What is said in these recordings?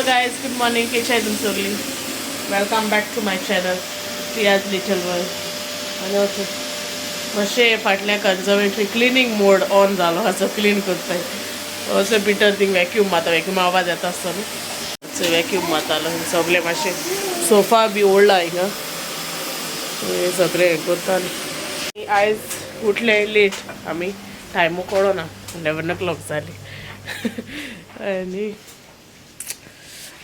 Hello guys, good morning. कशी आहे तुमची सगळी? Welcome back to my channel Priya's little world. आणि ओके मातशें फाटल्या कन्झर्वेटरी क्लिनींग मोड ऑन जालो आसा, क्लीन करताय. असो बिटर थिंग वॅक्यूम मारता, वॅक्यूम आवाज येता आसता न्हू, सो वॅक्यूम मारतालो. सगळे मातशें सोफा बी ओडला हिंगा, हे सगळे हें करताले. आयज उठले लेट आमी, टायमू कळना, 11 o'clock जाली. आनी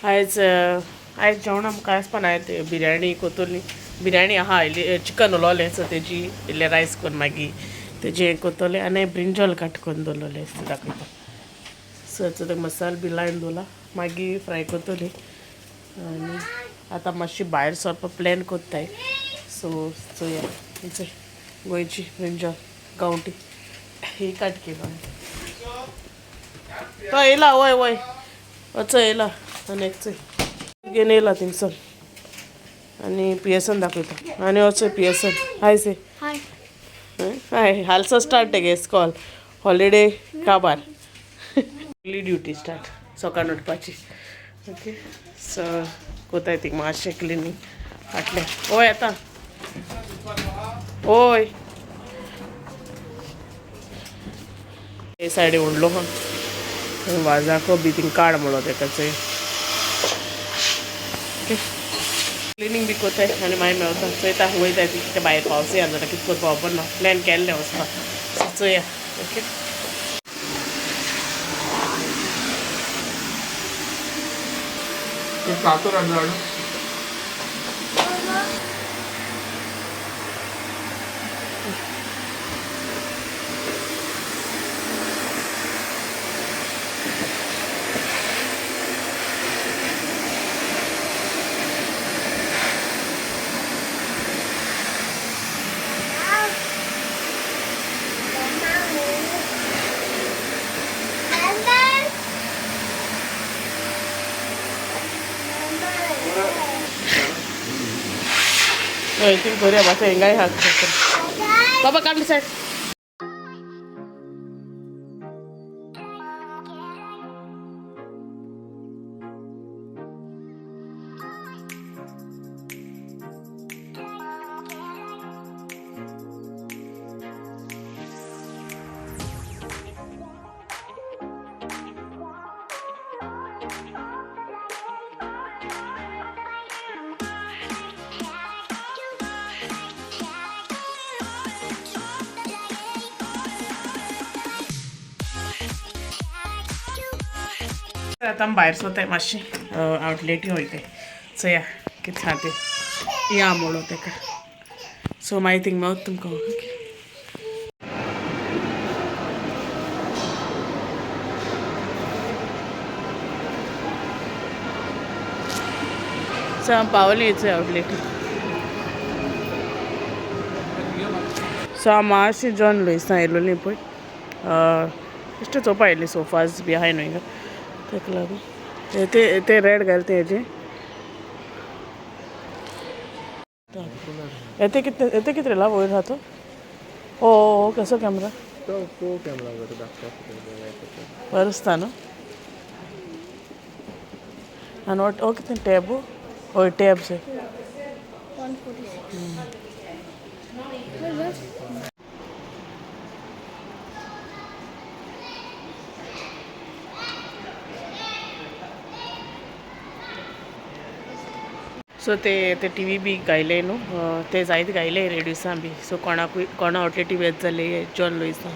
आयज आयज जेवणा आमकां आसपान हांवें बिरयाणी कोतोली. बिरयाणी आहा चिकन उलोलें, सो तेजी इल्लें रायस करून मागीर तेजें हें कोतोलें. आनी ब्रिंजॉल काट करून दवरलोलें दाखयता. सो तें मसालो बी लायन दवरला, मागीर फ्राय कोतोली. आनी आतां मातशी भायर सरपा प्लॅन कोत्ताय. सो चोया गोंयची ब्रिंजॉल गांवठी ही काट केलो हांवें. तो येयला, वय वय वचो येयला. आनी एक चोय घेवन येयला थिंगसर. आनी पियसन दाखयता. आनी वचो पियसन. हाय से हाय. हालसो स्टार्ट तेगे स्कॉल हॉलिडे काबार. पयली ड्युटी स्टार्ट सकाळ उठपाची. ओके, सो कोताय थिंग मातशें क्लिनींग फाटलें. ओय येता. ओय हे सायडी उडलो हा वाजाको बी थिंग काड म्हणलो तेका चोय. ओके, क्लिनींग बी कोताय आनी मागीर मेवता चोयता वयताय ते भायर पावस येया जाल्यार कितें करपा खबर ना. प्लॅन केल्लें वचपा, सो चोया. ओके, हय थिंग करुया मातशें हिंगाय हाक बाबा काडली सायड. आतां आमी भायर सोताय मातशें आवटलेटी वयताय. चोया कितें आहा तें या म्हणून तेका. सो मागीर थिंग मेवता तुमकां. सो हांव पावली चोय आवटलेटी. सो हांव मातशें जॉन लुइसा येयलोलीं पळय, बेश्टें चोवपा येयलीं. सोफाज बी आहाय न्हू हिंगा, तेका लागून ते रेड घाल ते हेजे. येते कितें ला वयर आहा तो? ओ कसो कॅमेरा बरो आसता न्हू. आनी ओ कितें टॅबू? हय टॅब चोय. सो ते टी व्ही बी घायले न्हू, ते जायते घायले रेड्युसां बी. सो कोणा आवटलेटी वेच जाले जॉन लुइसा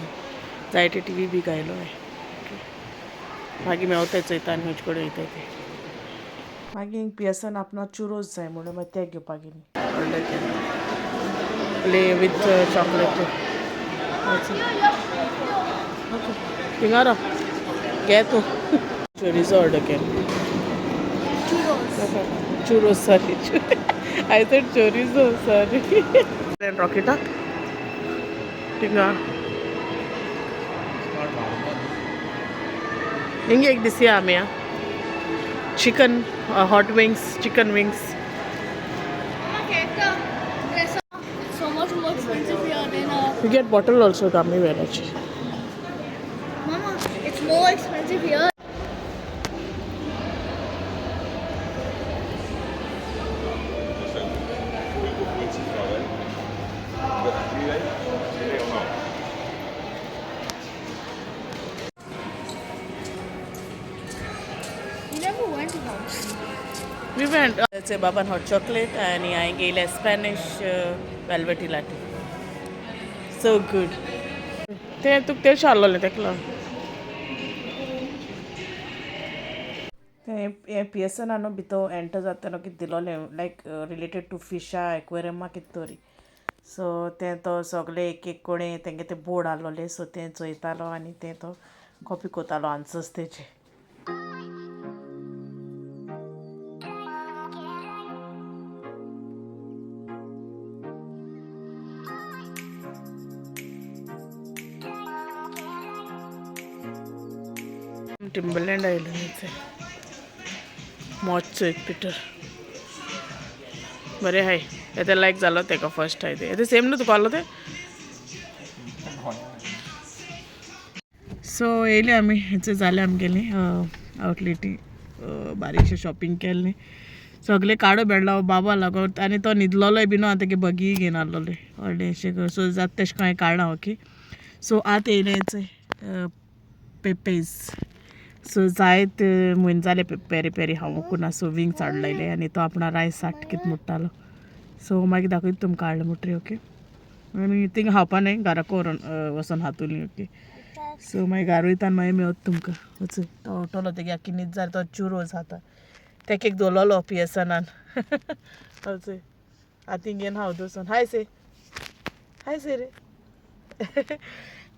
जायते टी व्ही बी घायलो हांवें. मागीर मेवताय चोयता आनी खंयचे कडेन वयताय ते. मागीर पियसन आपणा चुरोस जाय म्हणून मागीर ते घेवपाक गेलीं. ऑर्डर केलें प्ले वीथ चॉकलेट. ओके, थिंगा राव घे तूं. चोरिजो ऑर्डर केलो. Churros, sorry. I said chorizo, sorry. Then Rocketa. Tinga. Inge ek disiya amya. Chicken, hot wings, chicken wings. Okay, so much more expensive here than You get bottle also, Kami Verachi. Mama, it's more expensive here. You never went to house. We went. It's a baban hot chocolate and I gave a Spanish velvety latte. So good. ते तुक ते शारलोले तेकलो. ते PSN भितो enter जातना कित दिलोले लायक related to फिशा एक्वेरियमा कित तोरी so ते तो सगळे एक एक कोणे तेंगे ते बोर्ड आसलोले सो ते चोयतालो आनी ते तो कॉपी कोतालो आन्सर्स तेचे टिम्बरलँड आयलंडचे मोच एक पिटर बरें हाय येते लायक जालो तेका फर्स्ट हाय ते सेम न्हू तुका आलो ते सो येयली आमी हेचे जाले आमगेली आवटलेटी बारीकशें शॉपिंग केल्लें सगळे काडो बेडलो बाबा लागोन आनी तो न्हिदलोय बी न्हू आतां तेगे बगी घेवन आहलोले व्हडलेशें सो जाता तेशें कांय काडना ओके सो आतां येयलें हेचें पेपेज सो जायत म्हयने जाले पेरी पेरी हांव वोकून सो विंग्स हाडलेले आनी तो आपणा रायस साठ कितें म्हुट्टालो सो मागीर दाखयता तुमकां हाडले म्हुटरी ओके आनी थिंग खावपा न्हय घाराक व्हरोन वोसोन हातुली ओके सो मागीर घारा वयतान मागीर मेवता तुमकां वच तो उठलो तेगे आख्खी न्हीद जाली तो चुरोज खाता तेका एक दवरलोलो PSNान वच हातीन घेवन हांव दोसन हाय से रे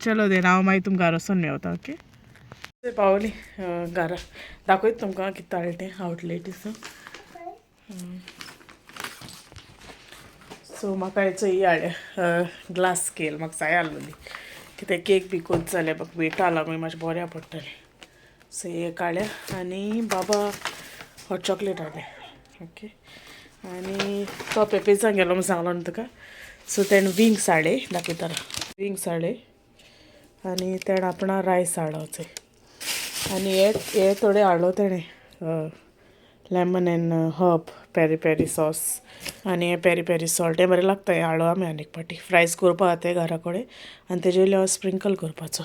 चलो देन हांव मागीर तुमकां घरा वोसोन मेवता ओके पावली घरा दाखयता तुमकां कितें हाडलें तें आवटलेटीस सो म्हाका हेचो ही हाडल्या ग्लास स्केल म्हाका जाय आहलोली कितें केक बी कोत जाल्यार म्हाका वेटा लागून मातशें बऱ्या पडटलें सो एक हाडल्या आनी बाबा हॉट चॉकलेट हाडलें ओके आनी तो पेपेजान गेलो म्हूण सांगलो न्हू तुका सो तेणें विंग्स हाडले दाखयता विंग्स हाडले आनी तेणें आपणा रायस हाडलो वचय आनी हे थोडे हाडलो तेणें lemon and herb peri peri sauce आनी हे पेरी पेरी सॉल्ट हें बरें लागता हें हाडलो आमी आनीक पाटी फ्रायज कोरपा खातीर घरा कडेन आनी तेजे वयले हांव स्प्रिंकल करपाचो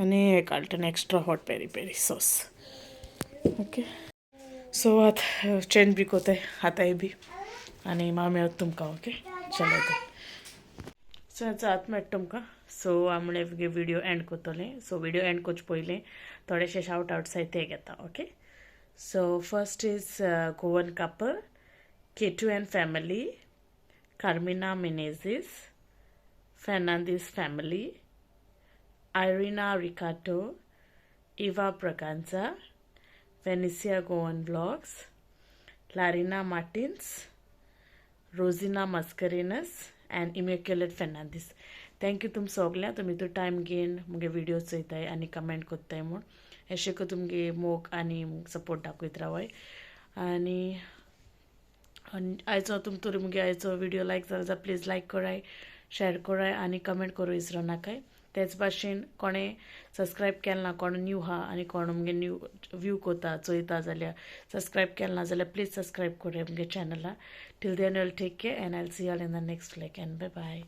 आनी हें काडटा extra hot peri peri sauce okay so आतां चेंज बी कोताय आतांय बी आनी हांव मेवता तुमकां ओके चलो तर सो हेचो आतां मेळटा तुमकां सो आमळे विडियो एंड कोतोलें सो विडियो एंड कोच पयलें थोडेशे शाउट आउट्स ते घेता okay so first is Goan couple Ketu and family, Carmina Menezes, Fernandez family, Irina Ricardo, Eva Braganza, Venecia Goan vlogs, Larina Martins, Rosina Mascarenas, and Immaculate Fernandez. Thank you तुम सगल्या तुमी तो time घेवन मुगे video चोयताय आनी comment कोत्ताय म्हूण अशें को तुमगे मोग आनी सपोर्ट दाखयत रावय आनी आयचो तुमतोरी मुगे आयचो विडियो लायक जालो जाल्यार प्लीज लायक कराय शेअर कराय आनी कमेंट करूं विसरो नाकाय तेच भाशेन कोणें सबस्क्रायब केलें ना कोण न्यू हा आनी कोण मुगे न्यू व्यू कोता चोयता जाल्यार सबस्क्रायब केलें ना जाल्यार प्लीज सबस्क्रायब कराय मुगे चॅनला till then you'll take care and I will see you all in the next vlog and bye bye